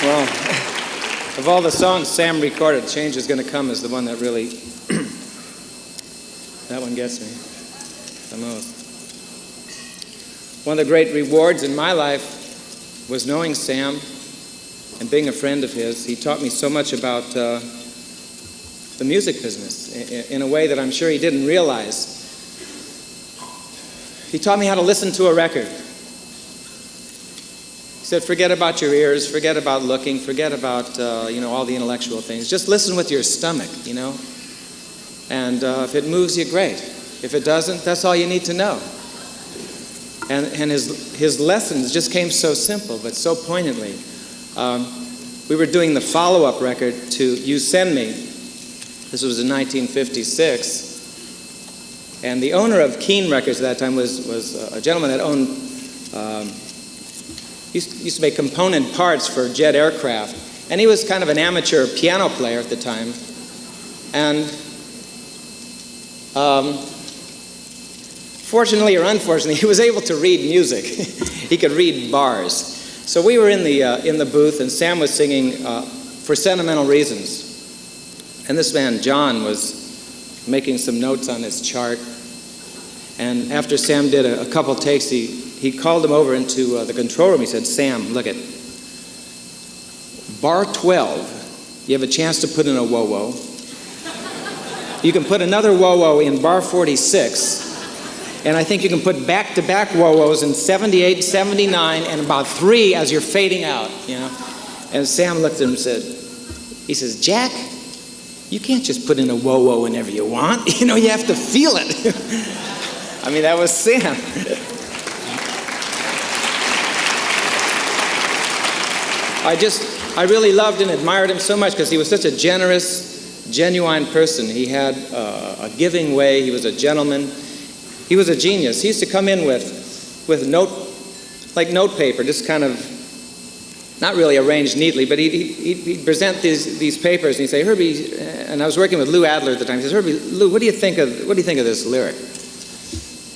Well, of all the songs Sam recorded, Change Is Gonna Come is the one that really, that one gets me the most. One of the great rewards in my life was knowing Sam and being a friend of his. He taught me so much about the music business in a way that I'm sure he didn't realize. He taught me how to listen to a record. He said, forget about your ears, forget about looking, forget about, all the intellectual things. Just listen with your stomach, And if it moves you, great. If it doesn't, that's all you need to know. And his lessons just came so simple, but so poignantly. We were doing the follow-up record to You Send Me. This was in 1956. And the owner of Keene Records at that time was a gentleman that owned, used to make component parts for jet aircraft. And he was kind of an amateur piano player at the time. And fortunately or unfortunately, he was able to read music. He could read bars. So we were in the booth, and Sam was singing For Sentimental Reasons. And this man, John, was making some notes on his chart. And after Sam did a couple takes, he called him over into the control room. He said, Sam, look at bar 12. You have a chance to put in a whoa-whoa. You can put another whoa-whoa in bar 46. And I think you can put back-to-back whoa-whoas in 78, 79, and about 3 as you're fading out, And Sam looked at him and said, he says, Jack, you can't just put in a whoa-whoa whenever you want. You have to feel it. I mean, that was Sam. I really loved and admired him so much because he was such a generous, genuine person. He had a giving way. He was a gentleman. He was a genius. He used to come in with note paper, just kind of not really arranged neatly, but he'd present these papers, and he'd say, Herbie, and I was working with Lou Adler at the time. He says, Herbie, Lou, what do you think of this lyric?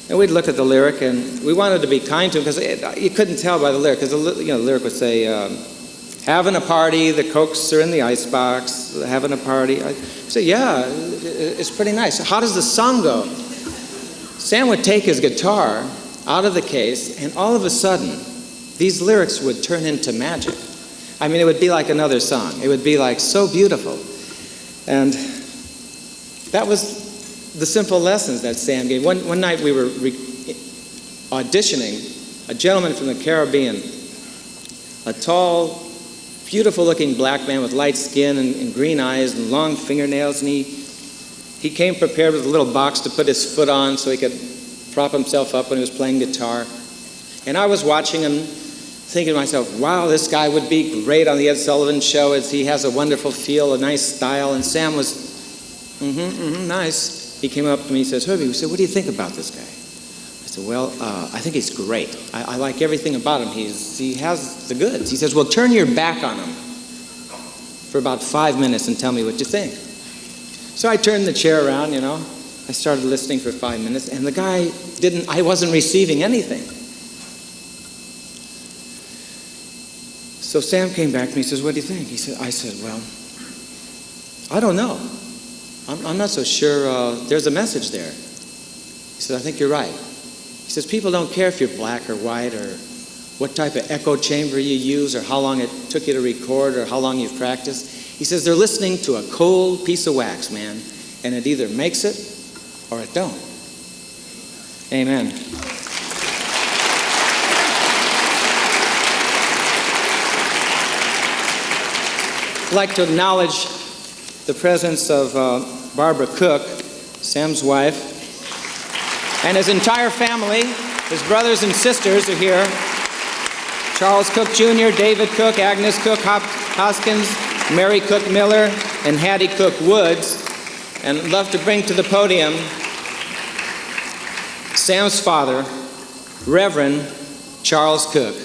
And we'd look at the lyric, and we wanted to be kind to him because you couldn't tell by the lyric, because the lyric would say, having a party, the Cokes are in the icebox, having a party. I said, yeah, it's pretty nice. How does the song go? Sam would take his guitar out of the case, and all of a sudden, these lyrics would turn into magic. I mean, it would be like another song. It would be like so beautiful. And that was the simple lessons that Sam gave. One night we were auditioning a gentleman from the Caribbean, a tall, beautiful-looking black man with light skin and green eyes and long fingernails, and he came prepared with a little box to put his foot on so he could prop himself up when he was playing guitar. And I was watching him, thinking to myself, wow, this guy would be great on the Ed Sullivan Show, as he has a wonderful feel, a nice style. And Sam was, nice. He came up to me and says, Herbie, he said, what do you think about this guy? I said, well, I think he's great. I like everything about him. He has the goods. He says, well, turn your back on him for about 5 minutes and tell me what you think. So I turned the chair around, I started listening for 5 minutes, and the guy I wasn't receiving anything. So Sam came back to me and says, what do you think? I said, well, I don't know. I'm not so sure there's a message there. He said, I think you're right. He says, people don't care if you're black or white or what type of echo chamber you use or how long it took you to record or how long you've practiced. He says, they're listening to a cold piece of wax, man, and it either makes it or it don't. Amen. I'd like to acknowledge the presence of Barbara Cooke, Sam's wife, and his entire family. His brothers and sisters are here. Charles Cooke Jr., David Cooke, Agnes Cooke Hoskins, Mary Cooke Miller, and Hattie Cooke Woods. And I'd love to bring to the podium Sam's father, Reverend Charles Cooke.